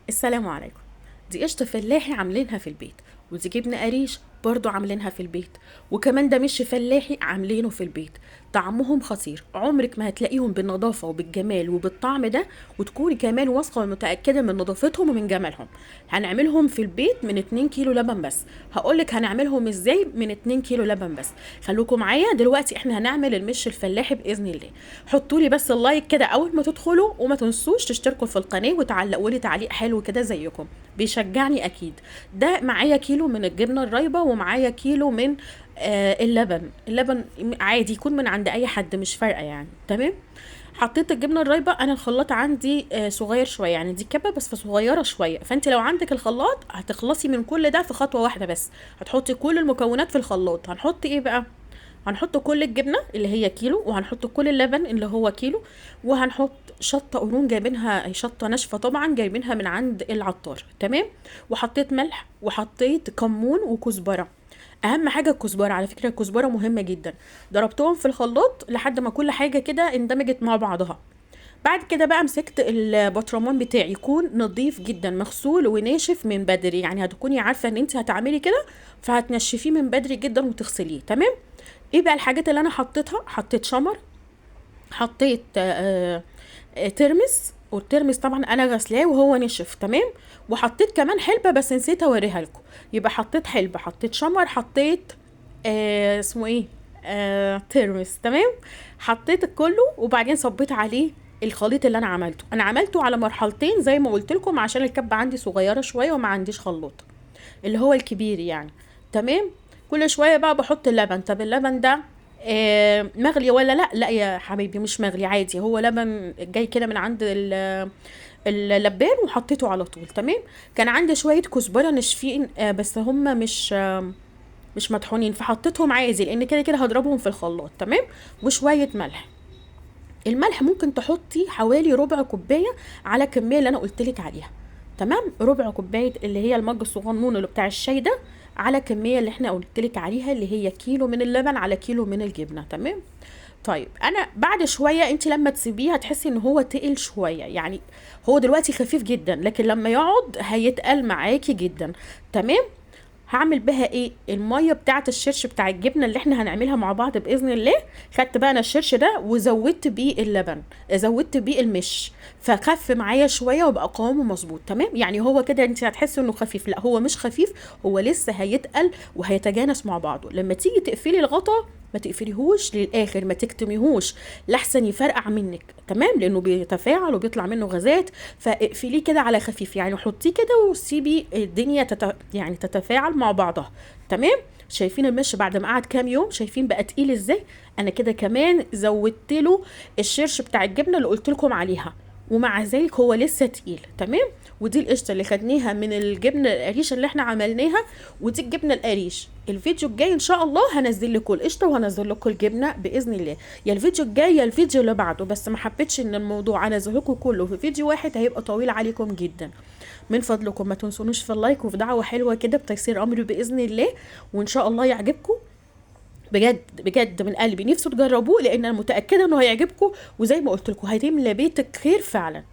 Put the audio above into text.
السلام عليكم. دي قشطة فلاحي عاملينها في البيت، ودي جبنة قريش برضو عاملينها في البيت، وكمان ده مش فلاحي عاملينه في البيت. طعمهم خطير، عمرك ما هتلاقيهم بالنظافة وبالجمال وبالطعم ده، وتكوني كمان واثقة ومتأكدة من نظافتهم ومن جمالهم. هنعملهم في البيت من 2 كيلو لبن بس. هقولك هنعملهم ازاي من 2 كيلو لبن بس. خلوكم معايا دلوقتي، احنا هنعمل المش الفلاحي بإذن الله. حطوا لي بس اللايك كده اول ما تدخلوا، وما تنسوش تشتركوا في القناة وتعلقوا لي تعليق حلو كده زيكم، بيشجعني اكيد. ده معايا كيلو من الجبنة الرايبة، ومعايا كيلو من اللبن عادي يكون من عند اي حد، مش فارقة يعني. تمام. حطيت الجبنه الرايبه، انا الخلاط عندي صغير شويه، يعني دي كبه بس صغيره شويه، فانت لو عندك الخلاط هتخلصي من كل ده في خطوه واحده بس. هتحطي كل المكونات في الخلاط. هنحط ايه بقى؟ هنحط كل الجبنه اللي هي كيلو، وهنحط كل اللبن اللي هو كيلو، وهنحط شطه قرون جايبينها، شطه ناشفه طبعا جايبينها من عند العطار. تمام. وحطيت ملح، وحطيت كمون وكزبره. اهم حاجه الكزبره، على فكره الكزبره مهمه جدا. ضربتهم في الخلاط لحد ما كل حاجه كده اندمجت مع بعضها. بعد كده بقى مسكت البطرمان بتاعي، يكون نظيف جدا مغسول وناشف من بدري، يعني هتكوني عارفه ان انت هتعملي كده، فهتنشفيه من بدري جدا وتغسليه. تمام. ايه بقى الحاجات اللي انا حطيتها؟ حطيت شمر، حطيت ترمس، والترمس طبعا انا غسلاه وهو نشف. تمام. وحطيت كمان حلبة بس نسيت اوريها لكم. يبقى حطيت حلبة، حطيت شمر، حطيت اسمه ايه، ترمس. تمام. حطيت كله، وبعدين صبيت عليه الخليط اللي انا عملته. انا عملته على مرحلتين زي ما قلت لكم، عشان الكبة عندي صغيرة شوية وما عنديش خلاط اللي هو الكبير يعني. تمام. كل شويه بقى بحط اللبن. طب اللبن ده مغلي ولا لا؟ لا يا حبيبي مش مغلي، عادي، هو لبن جاي كده من عند اللبان، وحطيته على طول. تمام. كان عندي شويه كزبره ناشفين بس هم مش مطحونين، فحطيتهم عادي لان كده كده هضربهم في الخلاط. تمام. وشويه ملح. الملح ممكن تحطي حوالي ربع كوبايه على الكميه اللي انا قلت لك عليها. تمام. ربع كوبايه اللي هي المج الصغنون اللي بتاع الشاي ده، على الكميه اللي احنا قلت لك عليها، اللي هي كيلو من اللبن على كيلو من الجبنه. تمام. طيب انا بعد شويه، انت لما تسيبيه هتحسي ان هو تقل شويه يعني. هو دلوقتي خفيف جدا، لكن لما يقعد هيتقل معاكي جدا. تمام. هعمل بها ايه؟ الميه بتاعه الشرش بتاع الجبنه اللي احنا هنعملها مع بعض باذن الله. خدت بقى انا الشرش ده وزودت بيه اللبن، زودت بيه المش، فخف معايا شويه وبقى قوامه مظبوط. تمام. يعني هو كده انت هتحسي انه خفيف، لا هو مش خفيف، هو لسه هيتقل وهيتجانس مع بعضه. لما تيجي تقفلي الغطا ما تقفليهوش للاخر، ما تكتميهوش لحسن يفرقع منك. تمام. لانه بيتفاعل وبيطلع منه غازات، فاقفليه كده على خفيف، يعني حطيه كده وسيبي الدنيا يعني تتفاعل مع بعضها. تمام. شايفين المش بعد ما قعد كام يوم؟ شايفين بقى تقيل ازاي؟ انا كده كمان زودت له الشرش بتاع الجبنه اللي قلت لكم عليها، ومع ذلك هو لسه تقيل. تمام. ودي القشطه اللي خدناها من الجبنه القريش اللي احنا عملناها، ودي الجبنه القريش. الفيديو الجاي ان شاء الله هنزل لكم القشطه وهنزل لكم الجبنه باذن الله، يا الفيديو الجاي يا الفيديو اللي بعده، بس ما حبيتش ان الموضوع انزل لكم كله في فيديو واحد، هيبقى طويل عليكم جدا. من فضلكم ما تنسونوش في اللايك وفي دعوه حلوه كده بتيسير امري باذن الله، وان شاء الله يعجبكم. بجد بجد من قلبي نفسي تجربوه، لان انا متاكده انه هيعجبكم، وزي ما قلت لكم هيملى بيتك خير فعلا.